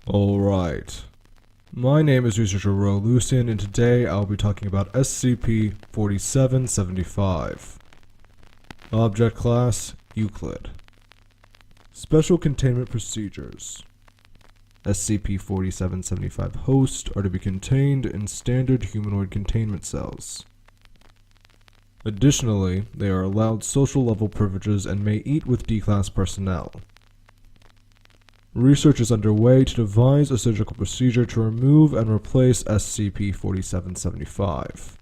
Alright, my name is researcher Rowe Lucian, and today I'll be talking about SCP-4775. Object Class, Euclid. Special Containment Procedures. SCP-4775 hosts are to be contained in standard humanoid containment cells. Additionally, they are allowed social level privileges and may eat with D-Class personnel. Research is underway to devise a surgical procedure to remove and replace SCP-4775.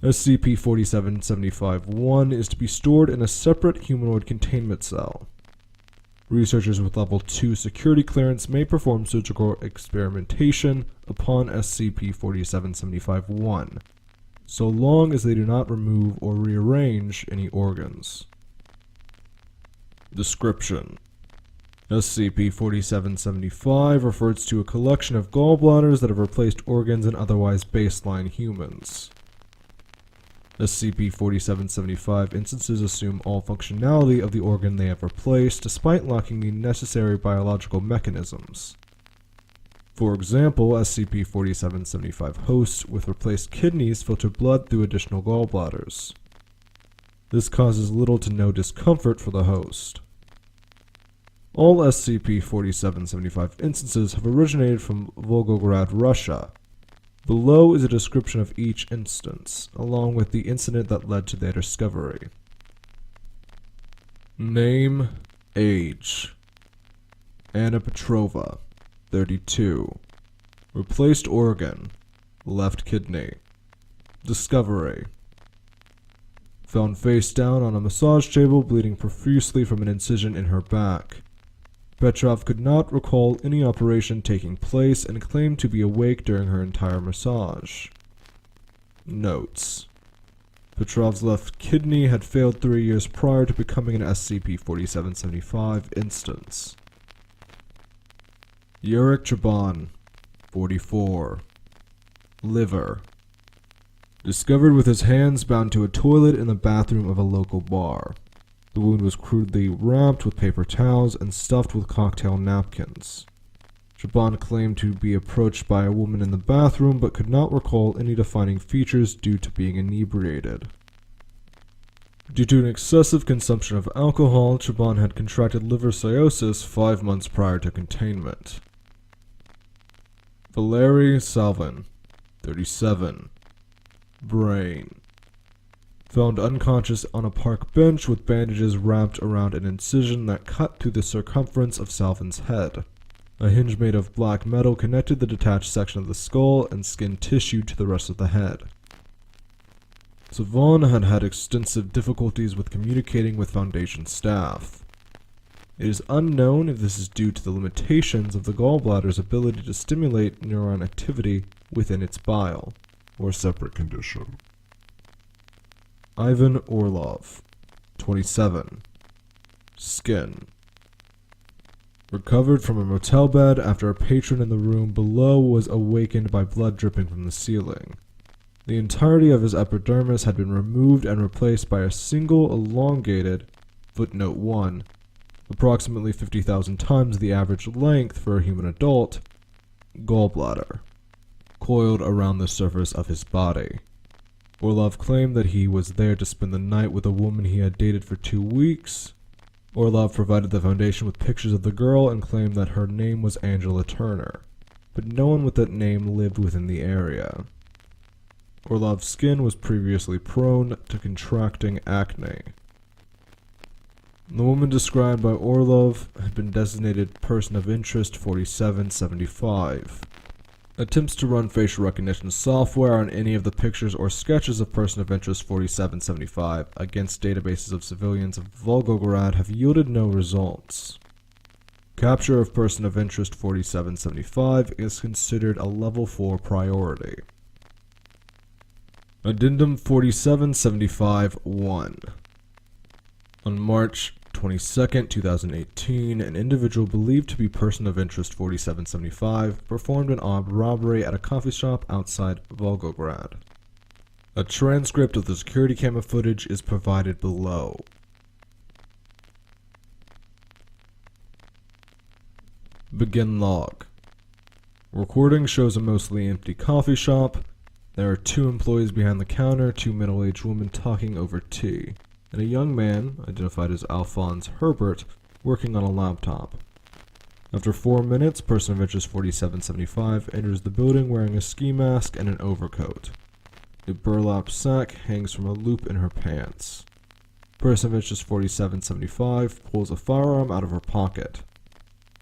SCP-4775-1 is to be stored in a separate humanoid containment cell. Researchers with Level 2 security clearance may perform surgical experimentation upon SCP-4775-1, so long as they do not remove or rearrange any organs. Description: SCP-4775 refers to a collection of gallbladders that have replaced organs in otherwise baseline humans. SCP-4775 instances assume all functionality of the organ they have replaced, despite lacking the necessary biological mechanisms. For example, SCP-4775 hosts with replaced kidneys filter blood through additional gallbladders. This causes little to no discomfort for the host. All SCP-4775 instances have originated from Volgograd, Russia. Below is a description of each instance, along with the incident that led to their discovery. Name, age: Anna Petrova, 32. Replaced organ: left kidney. Discovery: found face down on a massage table, bleeding profusely from an incision in her back. Petrov could not recall any operation taking place and claimed to be awake during her entire massage. Notes: Petrov's left kidney had failed 3 years prior to becoming an SCP-4775 instance. Yurik Chaban, 44. Liver. Discovered with his hands bound to a toilet in the bathroom of a local bar. The wound was crudely wrapped with paper towels and stuffed with cocktail napkins. Chaban claimed to be approached by a woman in the bathroom but could not recall any defining features due to being inebriated. Due to an excessive consumption of alcohol, Chaban had contracted liver cirrhosis 5 months prior to containment. Valery Salvin, 37. Brain. Found unconscious on a park bench with bandages wrapped around an incision that cut through the circumference of Salvin's head. A hinge made of black metal connected the detached section of the skull and skin tissue to the rest of the head. Savon had had extensive difficulties with communicating with Foundation staff. It is unknown if this is due to the limitations of the gallbladder's ability to stimulate neuron activity within its bile, or a separate condition. Ivan Orlov, 27. Skin. Recovered from a motel bed after a patron in the room below was awakened by blood dripping from the ceiling. The entirety of his epidermis had been removed and replaced by a single elongated, footnote 1, approximately 50,000 times the average length for a human adult, gallbladder, coiled around the surface of his body. Orlov claimed that he was there to spend the night with a woman he had dated for 2 weeks. Orlov provided the Foundation with pictures of the girl and claimed that her name was Angela Turner, but no one with that name lived within the area. Orlov's skin was previously prone to contracting acne. The woman described by Orlov had been designated Person of Interest 4775. Attempts to run facial recognition software on any of the pictures or sketches of Person of Interest 4775 against databases of civilians of Volgograd have yielded no results. Capture of Person of Interest 4775 is considered a Level 4 priority. Addendum 4775-1. On March 22, 2018, an individual believed to be Person of Interest 4775 performed an armed robbery at a coffee shop outside Volgograd. A transcript of the security camera footage is provided below. Begin log. Recording shows a mostly empty coffee shop. There are 2 employees behind the counter, 2 middle-aged women talking over tea, and a young man, identified as Alphonse Herbert, working on a laptop. After 4 minutes, person of interest 4775 enters the building wearing a ski mask and an overcoat. A burlap sack hangs from a loop in her pants. Person of interest 4775 pulls a firearm out of her pocket.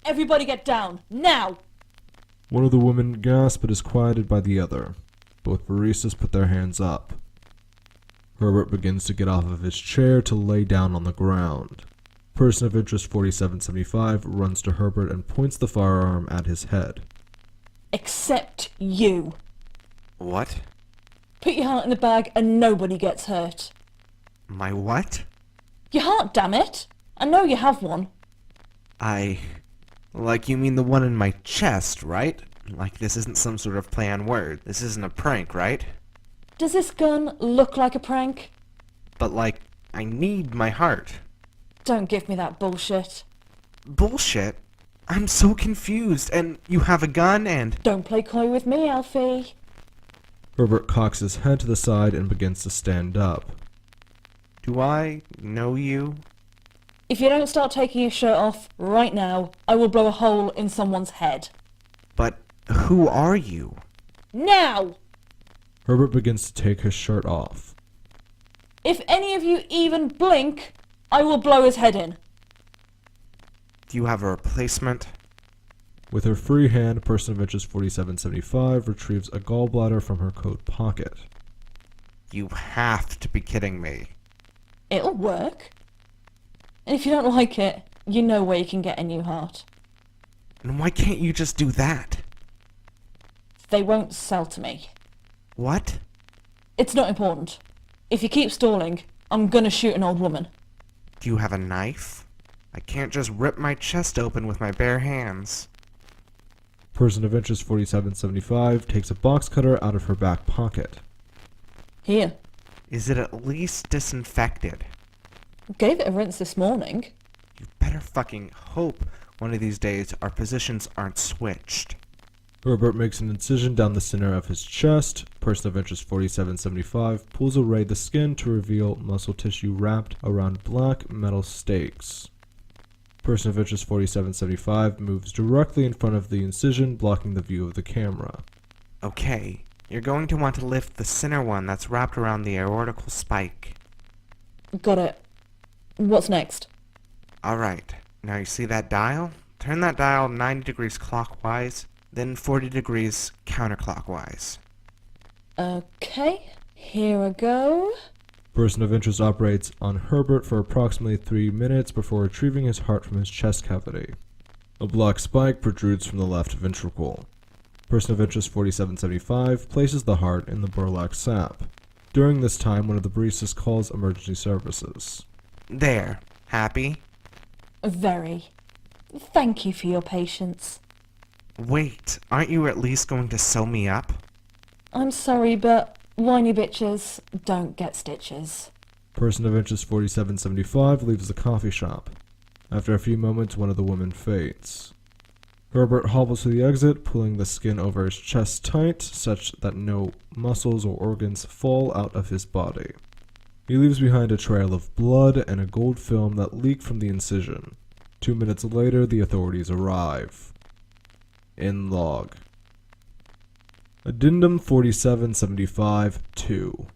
Everybody get down, now! One of the women gasps but is quieted by the other. Both baristas put their hands up. Herbert begins to get off of his chair to lay down on the ground. Person of interest 4775 runs to Herbert and points the firearm at his head. Except you. What? Put your heart in the bag and nobody gets hurt. My what? Your heart, damn it! I know you have one. Like you mean the one in my chest, right? Like this isn't some sort of play on word. This isn't a prank, right? Does this gun look like a prank? But like, I need my heart. Don't give me that bullshit. Bullshit? I'm so confused, and you have a gun and... Don't play coy with me, Alfie. Herbert cocks his head to the side and begins to stand up. Do I know you? If you don't start taking your shirt off right now, I will blow a hole in someone's head. But who are you? Now! Herbert begins to take his shirt off. If any of you even blink, I will blow his head in. Do you have a replacement? With her free hand, person of interest 4775 retrieves a gallbladder from her coat pocket. You have to be kidding me. It'll work. And if you don't like it, you know where you can get a new heart. And why can't you just do that? They won't sell to me. What? It's not important. If you keep stalling, I'm gonna shoot an old woman. Do you have a knife? I can't just rip my chest open with my bare hands. Person of interest 4775 takes a box cutter out of her back pocket. Here. Is it at least disinfected? Gave it a rinse this morning. You better fucking hope one of these days our positions aren't switched. Herbert makes an incision down the center of his chest. Person of interest 4775 pulls away the skin to reveal muscle tissue wrapped around black metal stakes. Person of interest 4775 moves directly in front of the incision, blocking the view of the camera. Okay, you're going to want to lift the center one that's wrapped around the aortical spike. Got it. What's next? Alright, now you see that dial? Turn that dial 90 degrees clockwise, then 40 degrees counterclockwise. Okay, here I go. Person of interest operates on Herbert for approximately 3 minutes before retrieving his heart from his chest cavity. A black spike protrudes from the left ventricle. Person of interest 4775 places the heart in the burlap sack. During this time, one of the baristas calls emergency services. There. Happy? Very. Thank you for your patience. Wait, aren't you at least going to sew me up? I'm sorry, but whiny bitches don't get stitches. Person of interest 4775 leaves the coffee shop. After a few moments, one of the women fades. Herbert hobbles to the exit, pulling the skin over his chest tight, such that no muscles or organs fall out of his body. He leaves behind a trail of blood and a gold film that leaked from the incision. 2 minutes later, the authorities arrive. In log. Addendum 4775-2.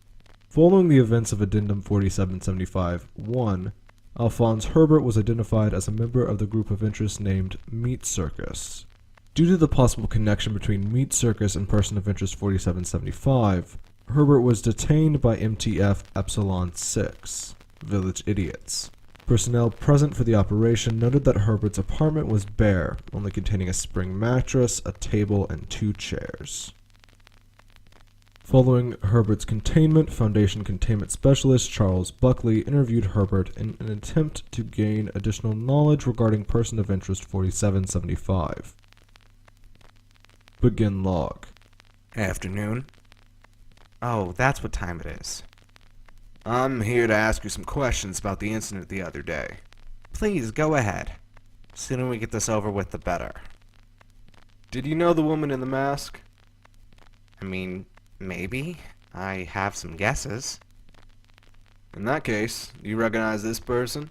Following the events of Addendum 4775-1, Alphonse Herbert was identified as a member of the group of interest named Meat Circus. Due to the possible connection between Meat Circus and person of interest 4775, Herbert was detained by MTF Epsilon 6, Village Idiots. Personnel present for the operation noted that Herbert's apartment was bare, only containing a spring mattress, a table, and 2 chairs. Following Herbert's containment, Foundation Containment Specialist Charles Buckley interviewed Herbert in an attempt to gain additional knowledge regarding person of interest 4775. Begin log. Afternoon. Oh, that's what time it is. I'm here to ask you some questions about the incident the other day. Please, go ahead. Sooner we get this over with, the better. Did you know the woman in the mask? I mean, maybe. I have some guesses. In that case, do you recognize this person?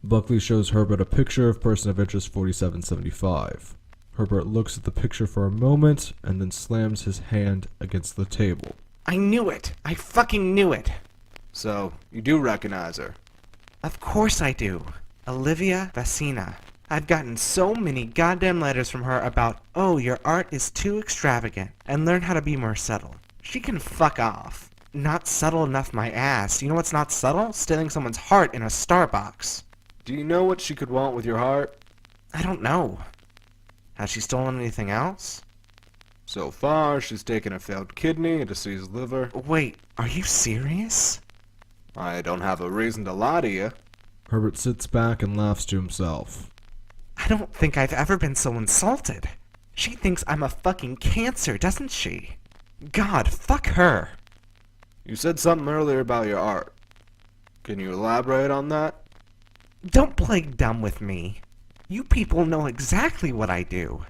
Buckley shows Herbert a picture of person of interest 4775. Herbert looks at the picture for a moment and then slams his hand against the table. I knew it! I fucking knew it! So, you do recognize her? Of course I do. Olivia Vecina. I've gotten so many goddamn letters from her about, oh, your art is too extravagant, and learn how to be more subtle. She can fuck off. Not subtle enough, my ass. You know what's not subtle? Stealing someone's heart in a Starbucks. Do you know what she could want with your heart? I don't know. Has she stolen anything else? So far, she's taken a failed kidney, a diseased liver. Wait, are you serious? I don't have a reason to lie to you. Herbert sits back and laughs to himself. I don't think I've ever been so insulted. She thinks I'm a fucking cancer, doesn't she? God, fuck her. You said something earlier about your art. Can you elaborate on that? Don't play dumb with me. You people know exactly what I do.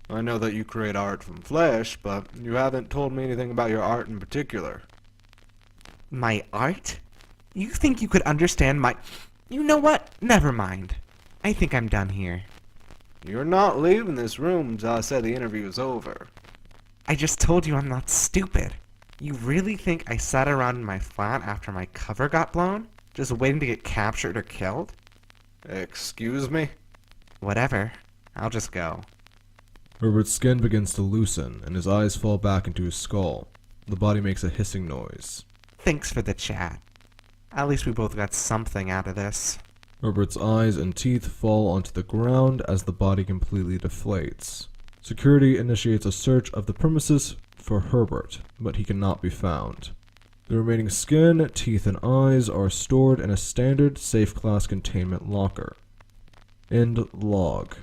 I know that you create art from flesh, but you haven't told me anything about your art in particular. My art? You think you could understand my... You know what? Never mind. I think I'm done here. You're not leaving this room until I say the interview is over. I just told you I'm not stupid. You really think I sat around in my flat after my cover got blown? Just waiting to get captured or killed? Excuse me? Whatever. I'll just go. Herbert's skin begins to loosen, and his eyes fall back into his skull. The body makes a hissing noise. Thanks for the chat. At least we both got something out of this. Herbert's eyes and teeth fall onto the ground as the body completely deflates. Security initiates a search of the premises for Herbert, but he cannot be found. The remaining skin, teeth, and eyes are stored in a standard safe class containment locker. End log.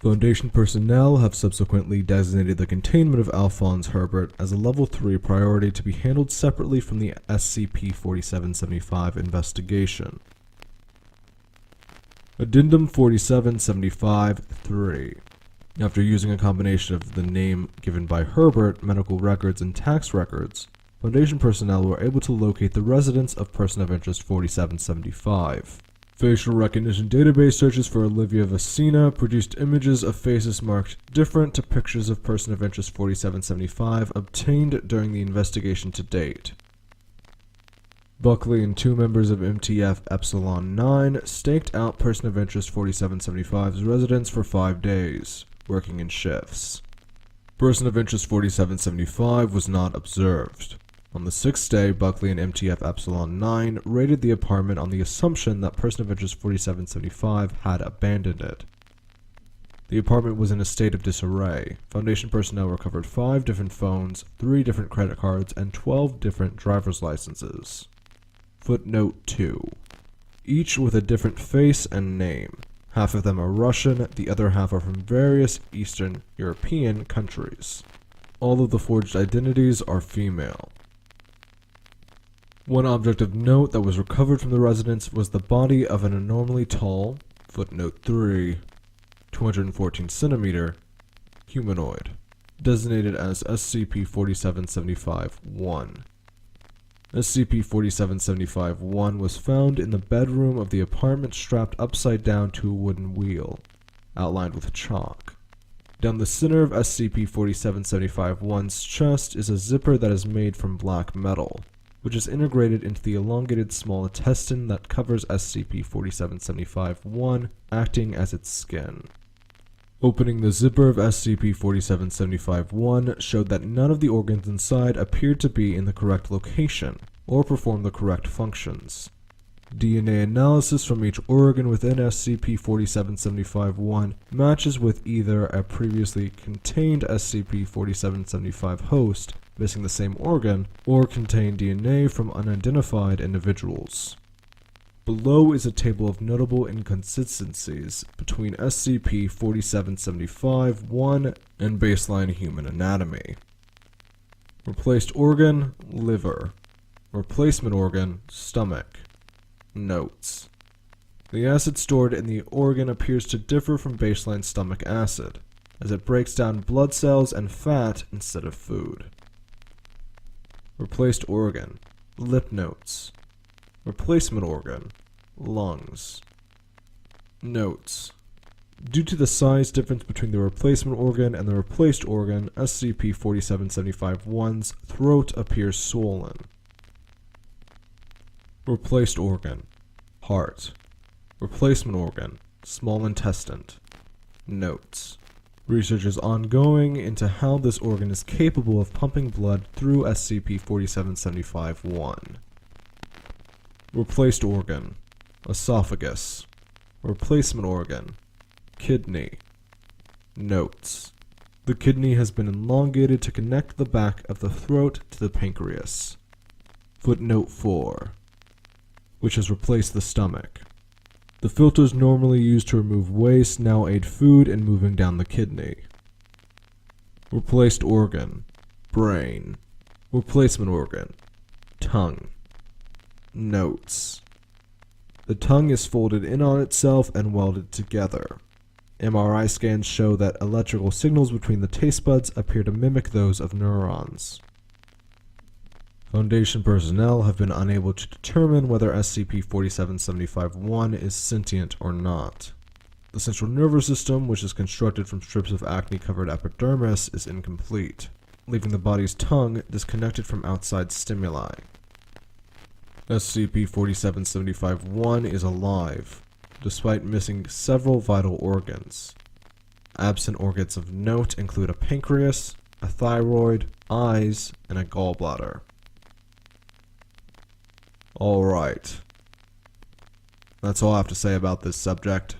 Foundation personnel have subsequently designated the containment of Alphonse Herbert as a Level 3 priority to be handled separately from the SCP-4775 investigation. Addendum 4775-3. After using a combination of the name given by Herbert, medical records, and tax records, Foundation personnel were able to locate the residence of Person of Interest 4775. Facial recognition database searches for Olivia Vecina produced images of faces marked different to pictures of Person of Interest 4775 obtained during the investigation to date. Buckley and 2 members of MTF Epsilon 9 staked out Person of Interest 4775's residence for 5 days, working in shifts. Person of Interest 4775 was not observed. On the 6th day, Buckley and MTF Epsilon 9 raided the apartment on the assumption that Person of Interest 4775 had abandoned it. The apartment was in a state of disarray. Foundation personnel recovered 5 different phones, 3 different credit cards, and 12 different driver's licenses. Footnote 2. Each with a different face and name. Half of them are Russian, the other half are from various Eastern European countries. All of the forged identities are female. One object of note that was recovered from the residence was the body of an abnormally tall, footnote 3, 214 centimeter, humanoid, designated as SCP-4775-1. SCP-4775-1 was found in the bedroom of the apartment strapped upside down to a wooden wheel, outlined with chalk. Down the center of SCP-4775-1's chest is a zipper that is made from black metal, which is integrated into the elongated small intestine that covers SCP-4775-1, acting as its skin. Opening the zipper of SCP-4775-1 showed that none of the organs inside appeared to be in the correct location, or perform the correct functions. DNA analysis from each organ within SCP-4775-1 matches with either a previously contained SCP-4775 host, missing the same organ, or contain DNA from unidentified individuals. Below is a table of notable inconsistencies between SCP-4775-1 and baseline human anatomy. Replaced organ, liver. Replacement organ, stomach. Notes. The acid stored in the organ appears to differ from baseline stomach acid, as it breaks down blood cells and fat instead of food. Replaced organ, lip notes. Replacement organ, lungs. Notes. Due to the size difference between the replacement organ and the replaced organ, SCP-4775-1's throat appears swollen. Replaced organ, heart. Replacement organ, small intestine. Notes. Research is ongoing into how this organ is capable of pumping blood through SCP-4775-1. Replaced organ, esophagus. Replacement organ, kidney. Notes. The kidney has been elongated to connect the back of the throat to the pancreas. Footnote 4, which has replaced the stomach. The filters normally used to remove waste now aid food in moving down the kidney. Replaced organ, brain. Replacement organ, tongue. Notes. The tongue is folded in on itself and welded together. MRI scans show that electrical signals between the taste buds appear to mimic those of neurons. Foundation personnel have been unable to determine whether SCP-4775-1 is sentient or not. The central nervous system, which is constructed from strips of acne-covered epidermis, is incomplete, leaving the body's tongue disconnected from outside stimuli. SCP-4775-1 is alive, despite missing several vital organs. Absent organs of note include a pancreas, a thyroid, eyes, and a gallbladder. Alright. That's all I have to say about this subject.